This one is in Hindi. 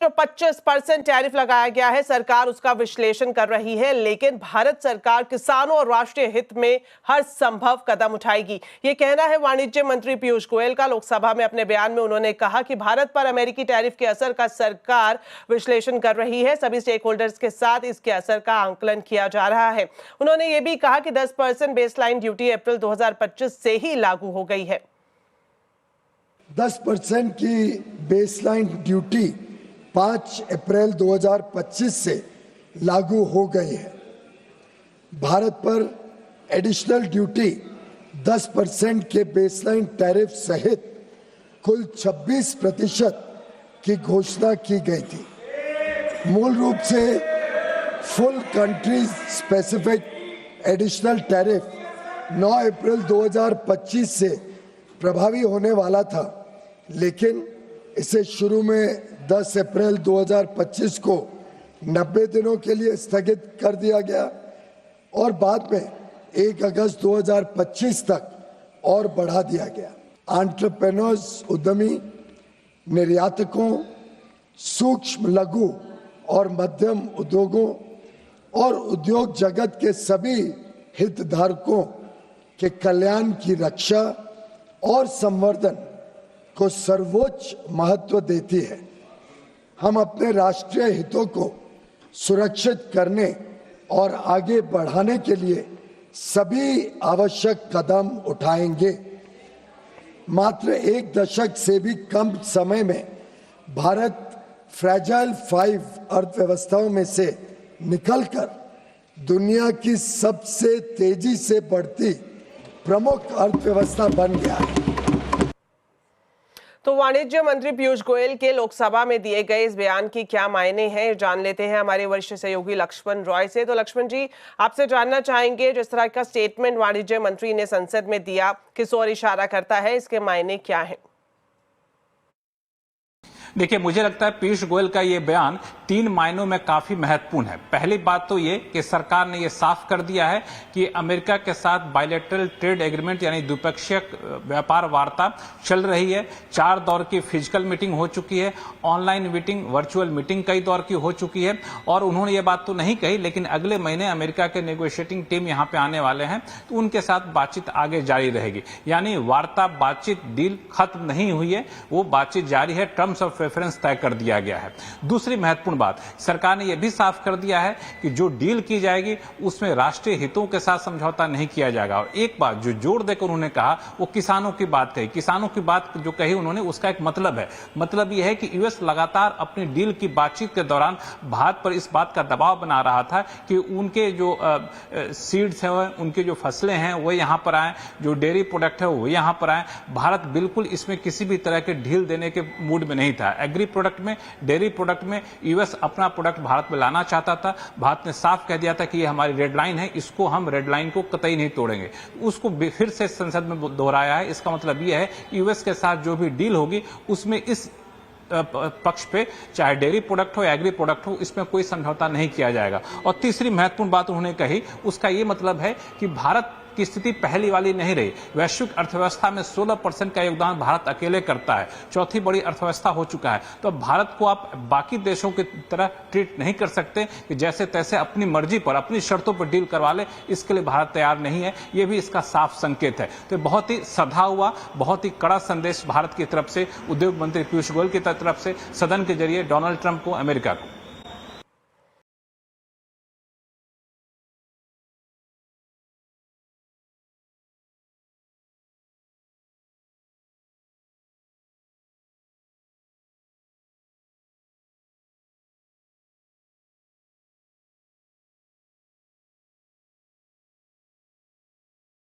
जो 25% टैरिफ लगाया गया है, सरकार उसका विश्लेषण कर रही है, लेकिन भारत सरकार किसानों और राष्ट्रीय हित में हर संभव कदम उठाएगी। ये कहना है वाणिज्य मंत्री पीयूष गोयल का। लोकसभा में अपने बयान में उन्होंने कहा कि भारत पर अमेरिकी टैरिफ के असर का सरकार विश्लेषण कर रही है। सभी स्टेक होल्डर्स के साथ इसके असर का आंकलन किया जा रहा है। उन्होंने ये भी कहा कि 10% बेसलाइन ड्यूटी अप्रैल 2025 से ही लागू हो गई है। 10% की बेसलाइन ड्यूटी 5 अप्रैल 2025 से लागू हो गई है। भारत पर एडिशनल ड्यूटी 10% के बेसलाइन टैरिफ सहित कुल 26% की घोषणा की गई थी। मूल रूप से full country specific additional tariff 9 अप्रैल 2025 से प्रभावी होने वाला था, लेकिन इसे शुरू में 10 अप्रैल 2025 को 90 दिनों के लिए स्थगित कर दिया गया और बाद में 1 अगस्त 2025 तक और बढ़ा दिया गया। एंटरप्रेन्योर्स, उद्यमी, निर्यातकों, सूक्ष्म, लघु और मध्यम उद्योगों और उद्योग जगत के सभी हितधारकों के कल्याण की रक्षा और संवर्धन को सर्वोच्च महत्व देती है। हम अपने राष्ट्रीय हितों को सुरक्षित करने और आगे बढ़ाने के लिए सभी आवश्यक कदम उठाएंगे। मात्र 1 दशक से भी कम समय में भारत फ्रैजाइल 5 अर्थव्यवस्थाओं में से निकलकर दुनिया की सबसे तेजी से बढ़ती प्रमुख अर्थव्यवस्था बन गया है। तो वाणिज्य मंत्री पीयूष गोयल के लोकसभा में दिए गए इस बयान की क्या मायने हैं, जान लेते हैं हमारे वरिष्ठ सहयोगी लक्ष्मण रॉय से। तो लक्ष्मण जी, आपसे जानना चाहेंगे, जिस तरह का स्टेटमेंट वाणिज्य मंत्री ने संसद में दिया, किस ओर इशारा करता है, इसके मायने क्या हैं? देखिए, मुझे लगता है पीयूष गोयल का ये बयान 3 मायनों में काफी महत्वपूर्ण है। पहली बात तो ये कि सरकार ने ये साफ कर दिया है कि अमेरिका के साथ बायलैटरल ट्रेड एग्रीमेंट यानी द्विपक्षीय व्यापार वार्ता चल रही है। 4 दौर की फिजिकल मीटिंग हो चुकी है, ऑनलाइन मीटिंग, वर्चुअल मीटिंग कई दौर की हो चुकी है। और उन्होंने ये बात तो नहीं कही, लेकिन अगले महीने अमेरिका के नेगोशिएटिंग टीम यहाँ पे आने वाले हैं, तो उनके साथ बातचीत आगे जारी रहेगी। यानी वार्ता, बातचीत, डील खत्म नहीं हुई है, वो बातचीत जारी है। टर्म्स ऑफ रेफरेंस तय कर दिया गया है। दूसरी महत्वपूर्ण बात, सरकार ने यह भी साफ कर दिया है कि जो डील की जाएगी उसमें राष्ट्रीय हितों के साथ समझौता नहीं किया जाएगा। और एक बात जो जोर देकर उन्होंने कहा, वो किसानों की बात कही। किसानों की बात जो कही उन्होंने, उसका एक मतलब है। मतलब यह है कि यूएस लगातार अपनी डील की बातचीत के दौरान भारत पर इस बात का दबाव बना रहा था कि उनके जो सीड्स हैं, उनके जो फसलें हैं वो यहां पर आए, जो डेयरी प्रोडक्ट है वो यहां पर आए। भारत बिल्कुल इसमें किसी भी तरह के ढील देने के मूड में नहीं था। एग्री प्रोडक्ट में, डेयरी प्रोडक्ट में यूएस अपना प्रोडक्ट भारत में लाना चाहता था। भारत ने साफ कह दिया था कि ये हमारी रेड लाइन है, इसको हम रेड लाइन को कतई नहीं तोड़ेंगे। उसको फिर से संसद में दोहराया है। इसका मतलब यह है यूएस के साथ जो भी डील होगी उसमें इस पक्ष पे, चाहे डेयरी प्रोडक्ट हो या एग्री प्रोडक्ट हो, इसमें कोई समझौता नहीं किया जाएगा। और तीसरी महत्वपूर्ण बात उन्होंने कही, उसका ये मतलब है कि भारत की स्थिति पहली वाली नहीं रही। वैश्विक अर्थव्यवस्था में 16% का योगदान भारत अकेले करता है, चौथी बड़ी अर्थव्यवस्था हो चुका है। तो भारत को आप बाकी देशों की तरह ट्रीट नहीं कर सकते कि जैसे तैसे अपनी मर्जी पर, अपनी शर्तों पर डील करवा ले। इसके लिए भारत तैयार नहीं है। यह भी इसका साफ संकेत है। तो बहुत ही सधा हुआ, बहुत ही कड़ा संदेश भारत की तरफ से उद्योग मंत्री पीयूष गोयल की तरफ से सदन के जरिए डोनाल्ड ट्रंप को, अमेरिका को।